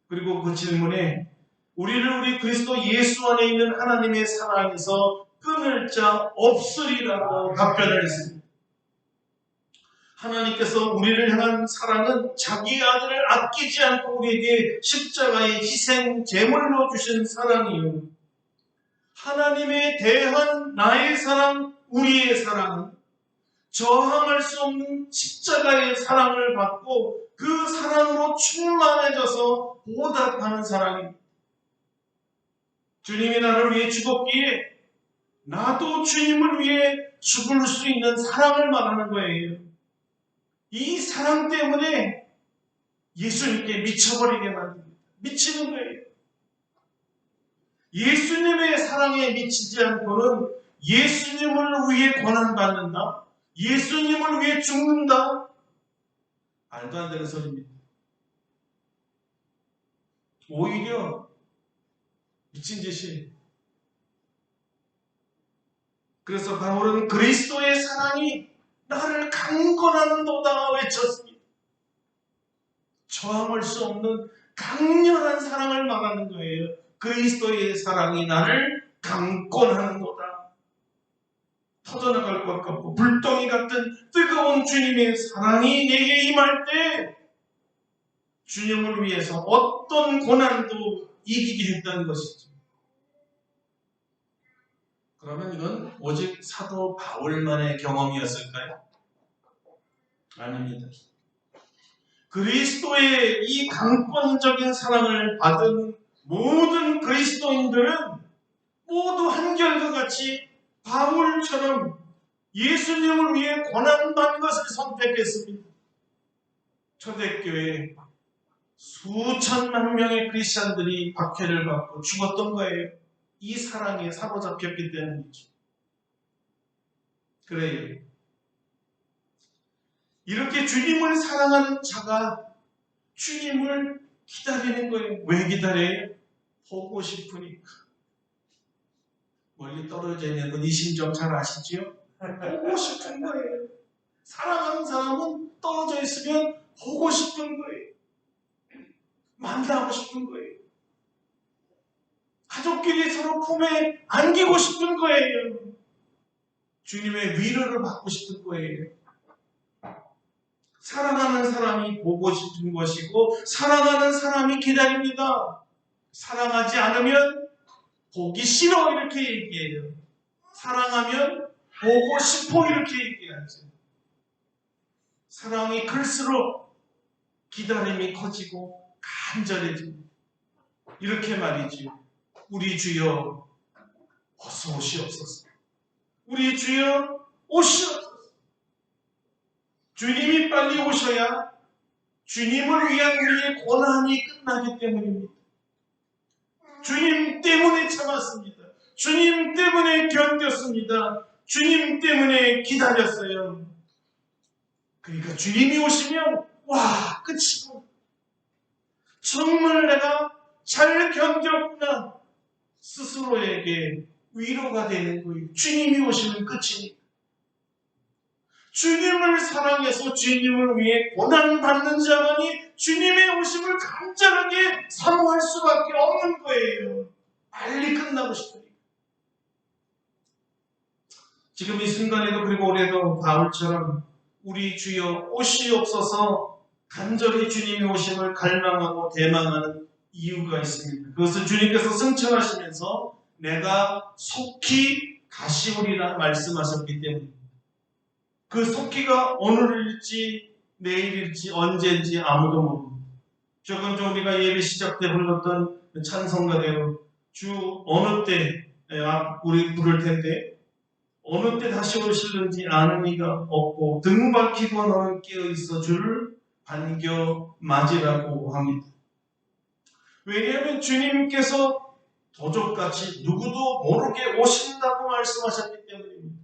그리고 그 질문에 우리를 우리 그리스도 예수 안에 있는 하나님의 사랑에서 끊을 자 없으리라고 답변을 했습니다. 하나님께서 우리를 향한 사랑은 자기 아들을 아끼지 않고 우리에게 십자가의 희생 제물로 주신 사랑이요. 하나님에 대한 나의 사랑, 우리의 사랑은 저항할 수 없는 십자가의 사랑을 받고 그 사랑으로 충만해져서 보답하는 사랑입니다. 주님이 나를 위해 죽었기에 나도 주님을 위해 죽을 수 있는 사랑을 말하는 거예요. 이 사랑 때문에 예수님께 미쳐버리게 만듭니다. 미치는 거예요. 예수님의 사랑에 미치지 않고는 예수님을 위해 고난받는다. 예수님을 위해 죽는다. 말도 안 되는 소리입니다. 오히려 미친 짓이에요. 그래서 바울은 그리스도의 사랑이 나를 강권하는도다 외쳤습니다. 저항할 수 없는 강렬한 사랑을 말하는 거예요. 그리스도의 사랑이 나를 강권하는도다. 터져나갈 것 같고 불덩이 같은 뜨거운 주님의 사랑이 내게 임할 때 주님을 위해서 어떤 고난도 이기게 했다는 것이죠. 그러면 이건 오직 사도 바울만의 경험이었을까요? 아닙니다. 그리스도의 이 강권적인 사랑을 받은 모든 그리스도인들은 모두 한결과 같이 바울처럼 예수님을 위해 고난받는 것을 선택했습니다. 초대교회에 수천만 명의 크리스찬들이 박해를 받고 죽었던 거예요. 이 사랑에 사로잡혔기 때문이죠. 그래요. 이렇게 주님을 사랑하는 자가 주님을 기다리는 거예요. 왜 기다려요? 보고 싶으니까. 멀리 떨어져 있는 분 이 심정 잘 아시지요? 보고 싶은 거예요. 사랑하는 사람은 떨어져 있으면 보고 싶은 거예요. 만나고 싶은 거예요. 가족끼리 서로 품에 안기고 싶은 거예요. 주님의 위로를 받고 싶은 거예요. 사랑하는 사람이 보고 싶은 것이고 사랑하는 사람이 기다립니다. 사랑하지 않으면 보기 싫어 이렇게 얘기해요. 사랑하면 보고 싶어 이렇게 얘기하죠. 사랑이 클수록 기다림이 커지고 간절해집니다. 이렇게 말이죠. 우리 주여 어서 오시옵소서. 우리 주여 오시옵소서. 주님이 빨리 오셔야 주님을 위한 우리의 고난이 끝나기 때문입니다. 주님 때문에 참았습니다. 주님 때문에 견뎠습니다. 주님 때문에 기다렸어요. 그러니까 주님이 오시면 와 끝이고 정말 내가 잘 견뎠구나 스스로에게 위로가 되는 거예요. 주님이 오시면 끝이니까. 주님을 사랑해서 주님을 위해 고난받는 자만이 주님의 오심을 간절하게 사모할 수밖에 없는 거예요. 빨리 끝나고 싶으니까. 지금 이 순간에도 그리고 올해도 바울처럼 우리 주여 오시옵소서 간절히 주님의 오심을 갈망하고 대망하는 이유가 있습니다. 그것은 주님께서 승천하시면서 내가 속히 다시 오리라 말씀하셨기 때문입니다. 그 속히가 오늘일지 내일일지 언제인지 아무도 모릅니다. 조금 전 우리가 예배 시작 때 불렀던 찬송가대로 주 어느 때 우리 부를 텐데 어느 때 다시 오실는지 아는 이가 없고 등 밝히고 너는 깨어있어 주를 반겨 맞으라고 합니다. 왜냐하면 주님께서 도적같이 누구도 모르게 오신다고 말씀하셨기 때문입니다.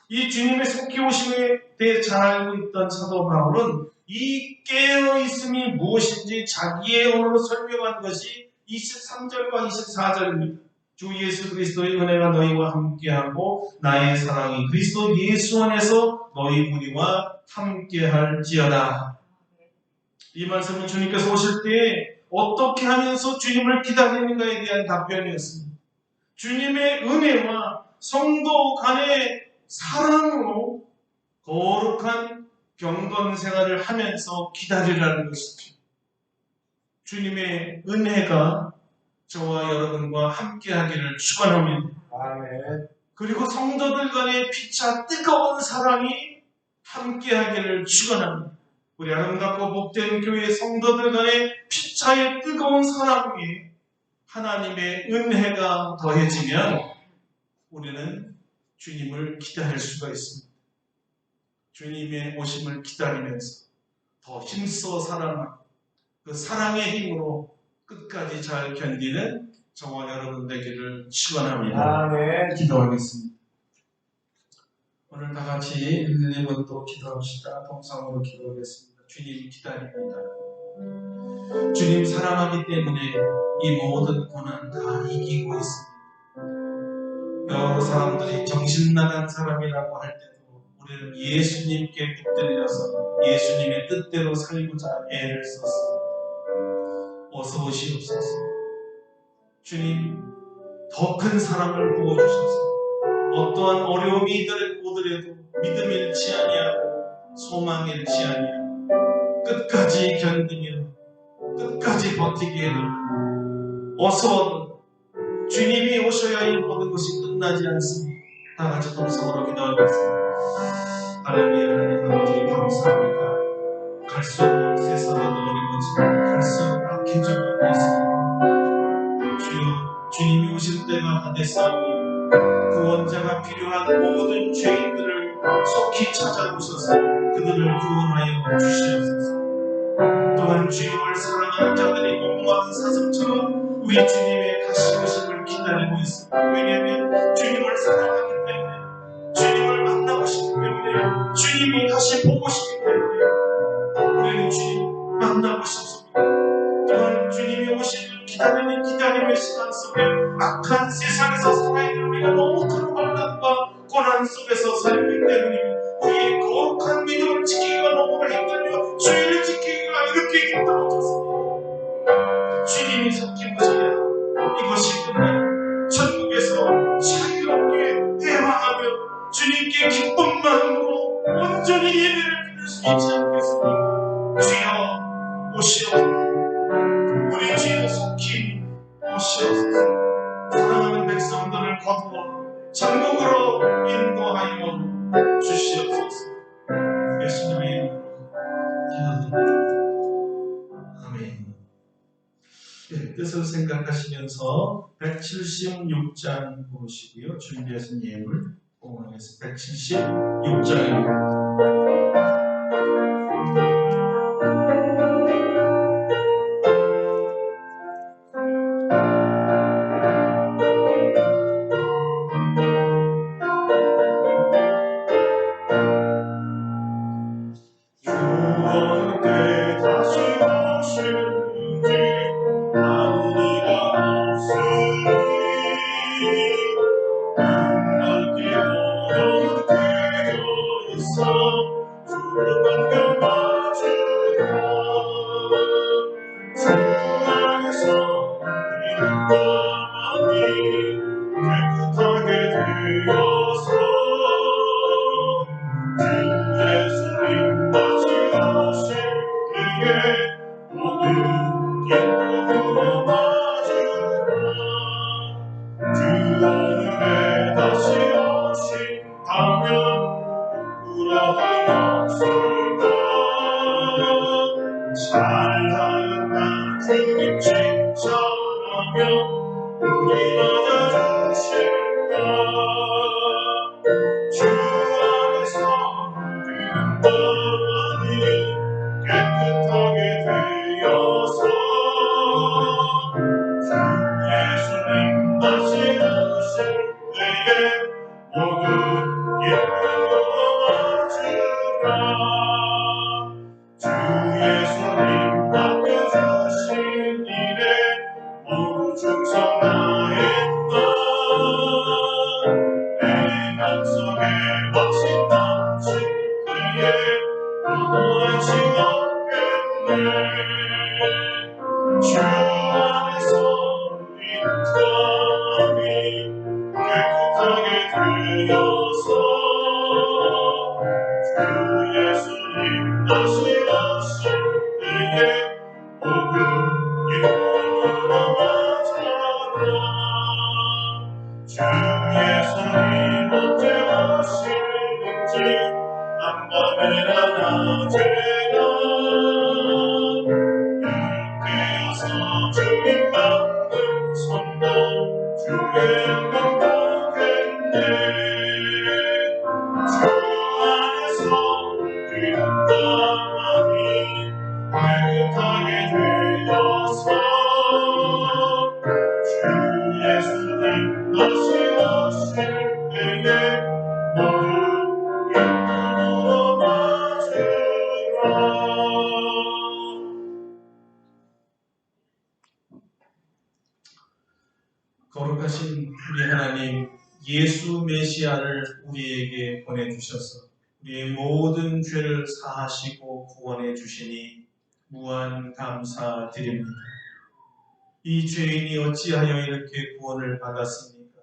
이 주님의 속히 오심에 대해 잘 알고 있던 사도 바울은 이 깨어있음이 무엇인지 자기의 언어로 설명한 것이 23절과 24절입니다. 주 예수 그리스도의 은혜가 너희와 함께하고 나의 사랑이 그리스도 예수 안에서 너희 무리와 함께할지어다. 이 말씀은 주님께서 오실 때 어떻게 하면서 주님을 기다리는가에 대한 답변이었습니다. 주님의 은혜와 성도 간의 사랑으로 거룩한 경건 생활을 하면서 기다리라는 것이죠. 주님의 은혜가 저와 여러분과 함께하기를 축원합니다. 아멘. 그리고 성도들 간의 피차 뜨거운 사랑이 함께하기를 축원합니다. 우리 아름답고 복된 교회 성도들 간의 피차의 뜨거운 사랑 위에 하나님의 은혜가 더해지면 우리는 주님을 기다릴 수가 있습니다. 주님의 오심을 기다리면서 더 힘써 사랑하고 그 사랑의 힘으로 끝까지 잘 견디는 저와 여러분 되기를 축원합니다. 아멘. 기도하겠습니다. 오늘 다 같이 1번 또 기도합시다. 동성으로 기도하겠습니다. 주님 기다립니다. 주님 사랑하기 때문에 이 모든 고난 다 이기고 있습니다. 여러 사람들이 정신나간 사람이라고 할 때도 우리는 예수님께 붙들려서 예수님의 뜻대로 살고자 애를 썼습니다. 어서 오시옵소서. 주님 더 큰 사랑을 부어주셔서 어떠한 어려움이 오더라도 믿음 잃지 아니하고 소망 잃지 아니하고 끝까지 견디며 끝까지 버티게 해달라고. 어서 주님이 오셔야 이 모든 것이 끝나지 않습니다. 다 같이 동성으로 기도하겠습니다. 할렐루야. 하나님 아버지 감사합니다. 갈수록 세상은 어려워지고 갈수록 악해져가고 있습니다. 주여 주님이 오실 때가 다 됐사오니 구원자가 필요한 모든 죄인들을 속히 찾아오셔서 그들을 구원하여 주시옵소서. 또한 주님을 사랑하는 자들이 목마른 사슴처럼 우리 주님의 다시 오심을 기다리고 있습니다. 왜냐하면 주님을 사랑하기 때문에 주님을 만나고 싶기 때문에 주님이 다시 보고 싶기 때문에 우리는 주님 만나고 싶습니다. 또한 주님이 오심을 기다리는 기다림의 시간 속에 악한 세상에서 살아야 될 우리가 너무 큰 환난과 고난 속에서 살기 때문입니다. 우리의 거룩한 믿음을 지키기가 너무 힘들며 주의를 지키기가 이렇게 힘들어졌습니다. 주님이 속히 오셔야 이것이 끝나요. 천국에서 자유롭게 대화하며 주님께 기쁜 마음으로 온전히 예배를 드릴 수 있지 않겠습니까? 주여 오시옵소서. 우리 주여 속히 오시옵소서. 사랑하는 백성들을 거두어 천국으로 인도하여 주시옵소서. 예수님의 이름으로 기도드립니다. 아멘. 네, 뜻을 생각하시면서 176장 보시고요. 준비하신 예물 봉헌하겠습니다. 176장입니다. 모든 기쁨으로 살아난 주님 칭찬하며 우리 맞아주실까. 주 안에서 우리는 마음이 깨끗하게 되어서 주 예수님 다시 오실 때에 모두 기쁨으로 맞으라. 주 예수님 맡겨주신 일에 모두 충성 다했다. 내 맘속에 확신 넘칠 때에 누구할 수 없겠네. 주 안에서 우리 마음이 깨끗하게 되어서 주 예수님 다시 오실 때에 모두 기쁨으로 맞아라. 주 예수님 언제 오실는지 한밤이나 낮에나 깨어서 주님 받는 손도 주의 영광 보겠네. 주 안에서 우리 마음이 깨끗하게 되어서 주 예수님 다시 오실 때에 모두 기쁨으로 맞으라. 거룩하신 우리 하나님, 예수 메시아를 우리에게 보내주셔서 우리의 모든 죄를 사하시고 구원해 주시니 무한 감사드립니다. 이 죄인이 어찌하여 이렇게 구원을 받았습니까?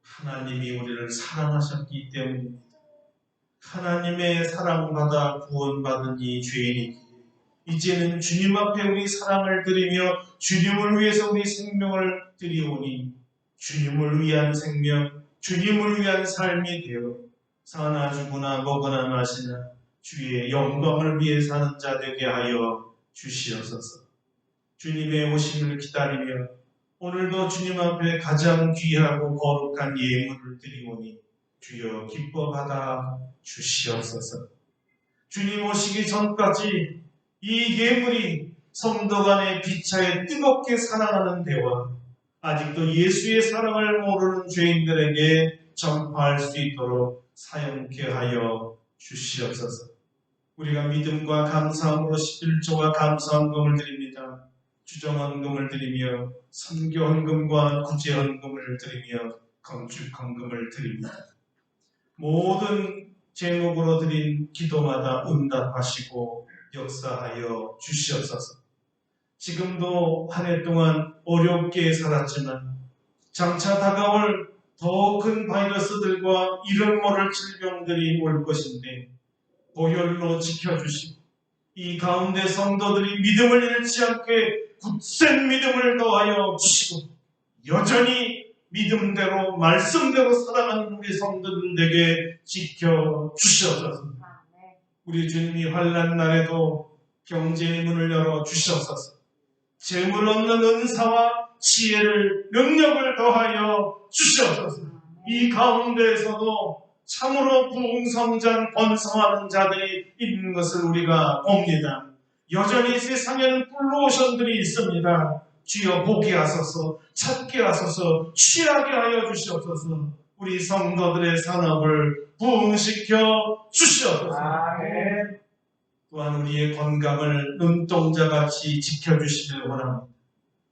하나님이 우리를 사랑하셨기 때문입니다. 하나님의 사랑받아 구원받은 이 죄인이기에 이제는 주님 앞에 우리 사랑을 드리며 주님을 위해서 우리 생명을 드리오니 주님을 위한 생명, 주님을 위한 삶이 되어 사나 죽으나 먹으나 마시나 주의 영광을 위해 사는 자 되게 하여 주시옵소서. 주님의 오심을 기다리며 오늘도 주님 앞에 가장 귀하고 거룩한 예물을 드리오니 주여 기뻐 받아 주시옵소서. 주님 오시기 전까지 이 예물이 성도 간의 비차에 뜨겁게 사랑하는 대화, 아직도 예수의 사랑을 모르는 죄인들에게 전파할 수 있도록 사용케 하여 주시옵소서. 우리가 믿음과 감사함으로 11조와 감사헌금을 드립니다. 주정헌금을 드리며 선교헌금과 구제헌금을 드리며 건축헌금을 드립니다. 모든 제목으로 드린 기도마다 응답하시고 역사하여 주시옵소서. 지금도 한 해 동안 어렵게 살았지만 장차 다가올 더 큰 바이러스들과 이름 모를 질병들이 올 것인데 보혈로 지켜주시고 이 가운데 성도들이 믿음을 잃지 않게 굳센 믿음을 더하여 주시고 여전히 믿음대로 말씀대로 살아가는 우리 성도들에게 지켜주시옵소서. 우리 주님이 환난 날에도 경제의 문을 열어 주시옵소서. 재물 없는 은사와 지혜를 능력을 더하여 주시옵소서. 이 가운데에서도 참으로 부흥성장 번성하는 자들이 있는 것을 우리가 봅니다. 여전히 세상에는 플로우션들이 있습니다. 주여 보게 하소서, 찾게 하소서, 취하게 하여 주시옵소서. 우리 성도들의 산업을 부흥시켜 주시옵소서. 아멘. 또한 우리의 건강을 눈동자같이 지켜주시길 원합니다.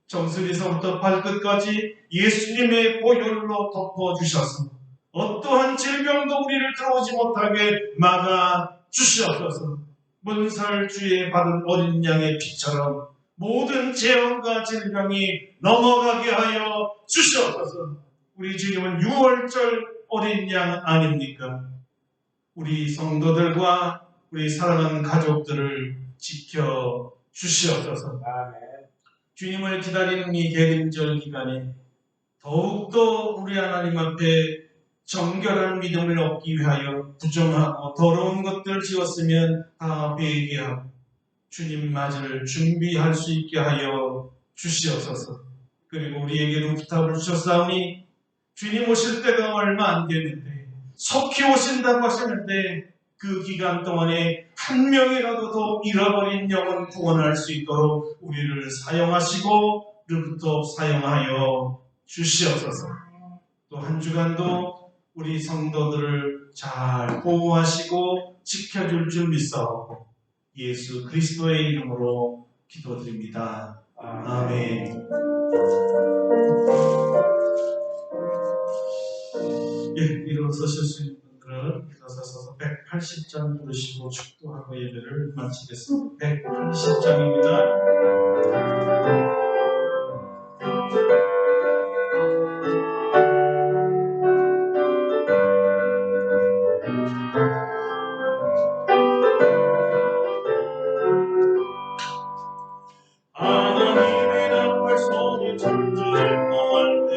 정수리서부터 발끝까지 예수님의 보혈로 덮어주셔서 어떠한 질병도 우리를 들어오지 못하게 막아주시옵소서. 문설주에 받은 어린 양의 피처럼 모든 재앙과 질병이 넘어가게 하여 주시옵소서. 우리 주님은 6월절 어린 양 아닙니까? 우리 성도들과 우리 사랑하는 가족들을 지켜 주시옵소서. 주님을 기다리는 이 대림절 기간에 더욱더 우리 하나님 앞에 정결한 믿음을 얻기 위하여 부정하고 더러운 것들 지었으면 다 회개하고 주님 맞을 준비할 수 있게 하여 주시옵소서. 그리고 우리에게도 부탁을 주셨사오니 주님 오실 때가 얼마 안 됐는데 속히 오신다고 하시는데 그 기간 동안에 한 명이라도 더 잃어버린 영혼 구원할 수 있도록 우리를 사용하시고 그로부터 사용하여 주시옵소서. 또 한 주간도 우리 성도들을 잘 보호하시고 지켜줄 줄 믿사오고 예수 그리스도의 이름으로 기도드립니다. 아멘. 예, 일어서실 수 있는 분들은 일어서서 180장 부르시고 축도하고 예배를 마치겠습니다. 180장입니다. 하나님의 나팔 손이 천지에 나갈 때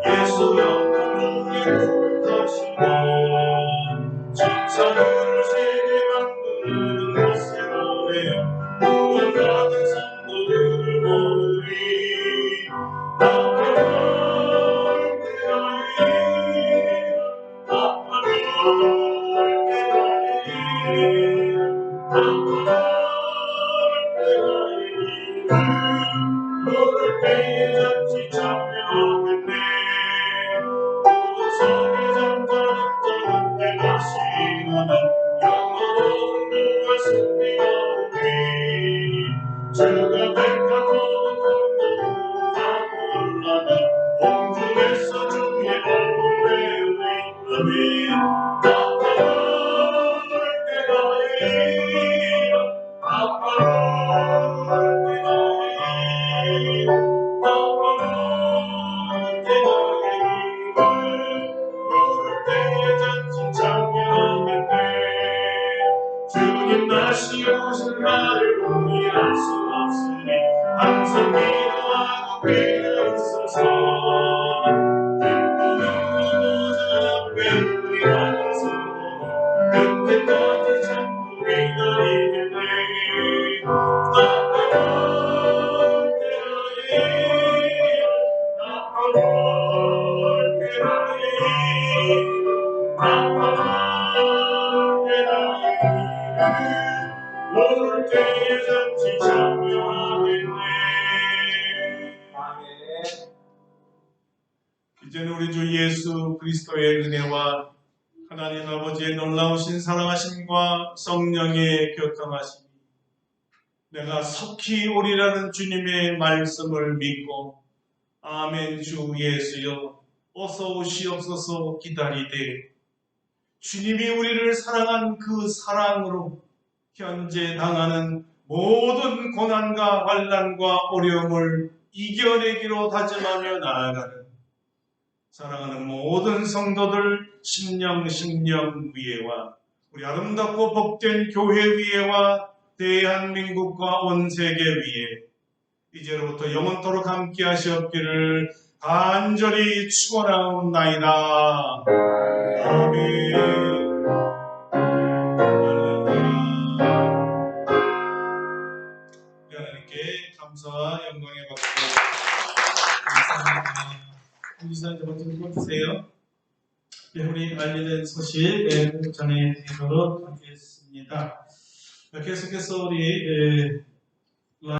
예수 영광 중에 가시고 진사들을 세계 만드는 곳에 보내어 구원받은 성도들을 모으리. 나팔 때라이 나팔 때라이 나팔 부를 때에 잠시 참여하겠네. 모든 성의 잠자는 자는 때 다시 일어나 영원한 누가 승리가 오리. 주가 택한 모든 공동은 다 올라가 공중에서 주의 얼굴 내으리. 나팔 때라이 나팔 때라이 나팔 때라이 부를 때에 잔치 참여하겠네. 주님 다시 오실 날을 우리 알 수 없으니 항상 기도하고 깨어 있어서 기쁘는 모든 앞에 우리 가서 그때까지 참고 기다리겠네. 나팔 때라이 나팔 때라이 나팔 때라이 모를 때에 잠시 참여하겠네. 아멘. 이제는 우리 주 예수 그리스도의 은혜와 하나님 아버지의 놀라우신 사랑하심과 성령의 교통하심, 내가 속히 오리라는 주님의 말씀을 믿고 아멘 주 예수여 어서 오시옵소서 기다리되 주님이 우리를 사랑한 그 사랑으로 현재 당하는 모든 고난과 환난과 어려움을 이겨내기로 다짐하며 나아가는 사랑하는 모든 성도들 심령 위에와 우리 아름답고 복된 교회 위에와 대한민국과 온 세계 위에 이제로부터 영원토록 함께 하시옵기를 간절히 축원하옵나이다. 아멘. 하나님께 감사와 영광의 박수 감사합니다. 우리사 두 번째 읽어주세요. 우리 알려진 소식 전해드리도록 하겠습니다. 계속해서 우리